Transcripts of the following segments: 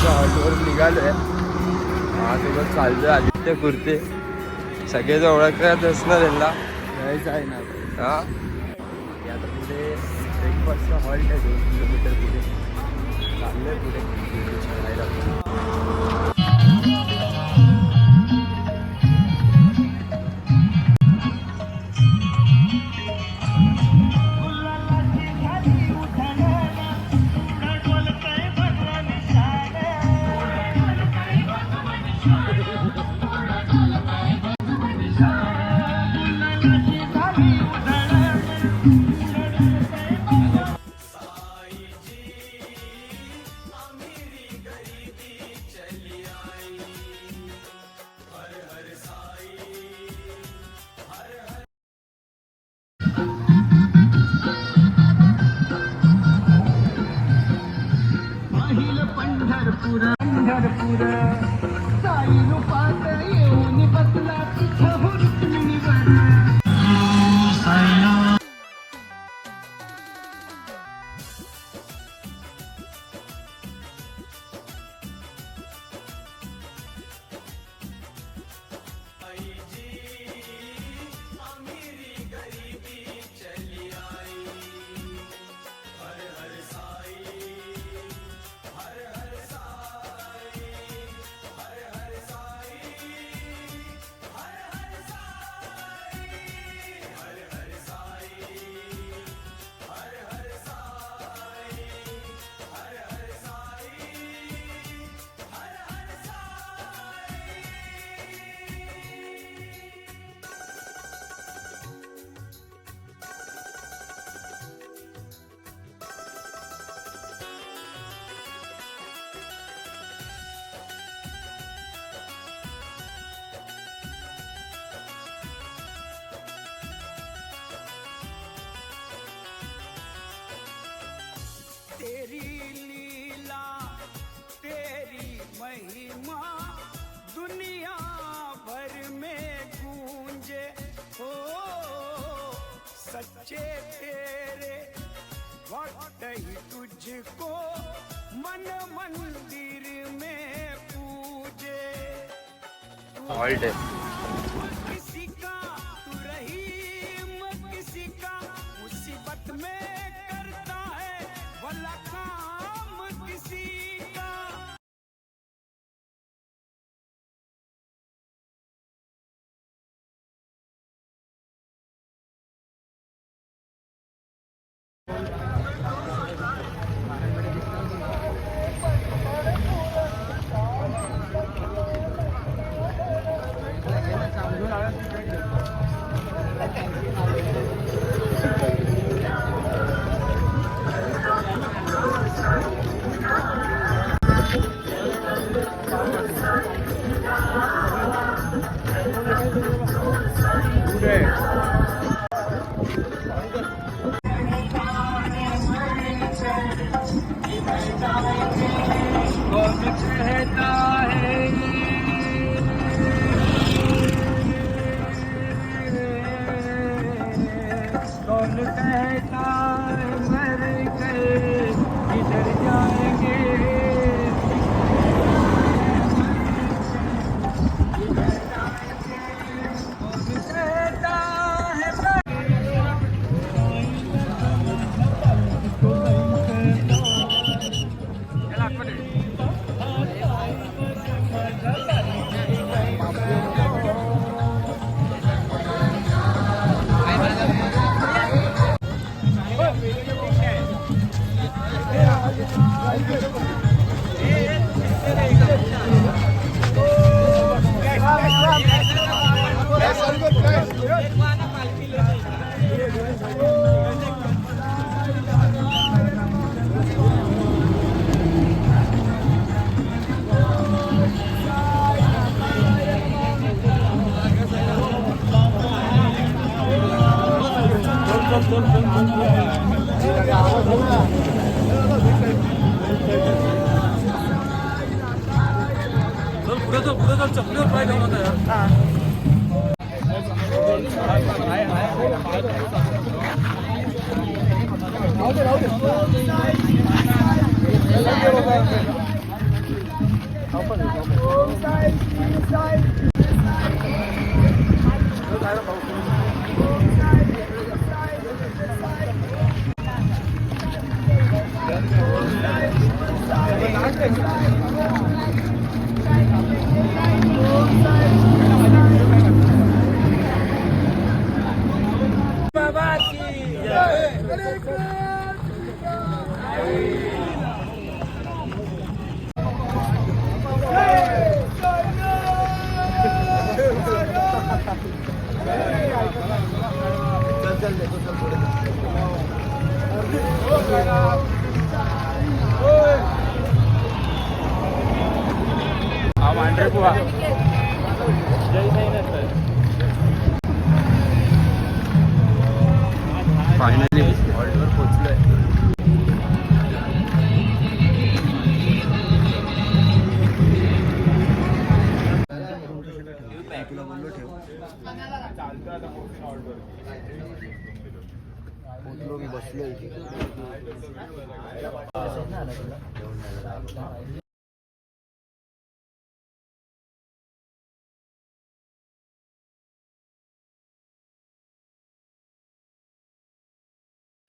हॉलवर निघालोय. माझ्यासोबत चालतोय आदित्य कुर्ते. सगळेच ओळखत असणार यांना. नाहीच आहे ना. हा आता पुढे ब्रेकफास्टचा हॉल्ट आहे 2 किलोमीटर पुढे. चाललंय पुढे चढायला. तेरी लीला तेरी महिमा दुनिया भर में गूंजे हो. सच्चे तेरे भक्त ही तुझको मन मंदिर में पूजे. हॉल्ट आहे. किसी का तू रहीम किसी का मुसीबत में करता है भला काम किसी का. फायनली हॉल्टवर पोहोचलोय.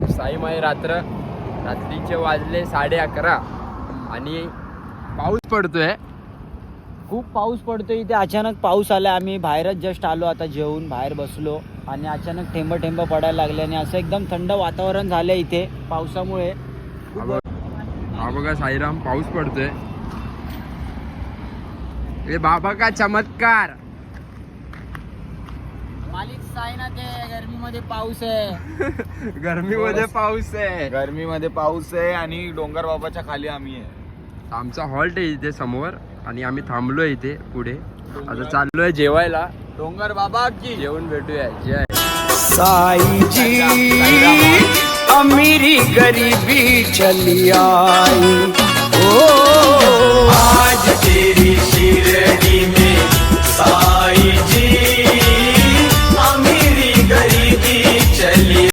साईमाई रात्रीचे वाजले 11:30 आणि पाऊस पडतोय. खूप पाऊस पडतोय इथे. अचानक पाऊस आला. आम्ही बाहेरच जस्ट आलो आता जेवून बाहेर बसलो आणि अचानक थेंब पडायला लागले आणि असं एकदम थंड वातावरण झालं इथे पावसामुळे. हा बघा साईराम, पाऊस पडतोय. ए बाबा का चमत्कार. मालिक साईनाथ आहे. गर्मीमध्ये पाऊस आहे. गर्मीमध्ये पाऊस आहे. गर्मीमध्ये पाऊस आहे आणि डोंगर बाबाच्या खाली आम्ही आहे. आमचा हॉल्ट आहे इथे समोर आणि आम्ही थांबलोय इथे पुढे. आता चाललोय जेवायला. डोंगर बाबा की जेवण भेटूया. जय साई जी अमीरी गरीबी चली आई. ओ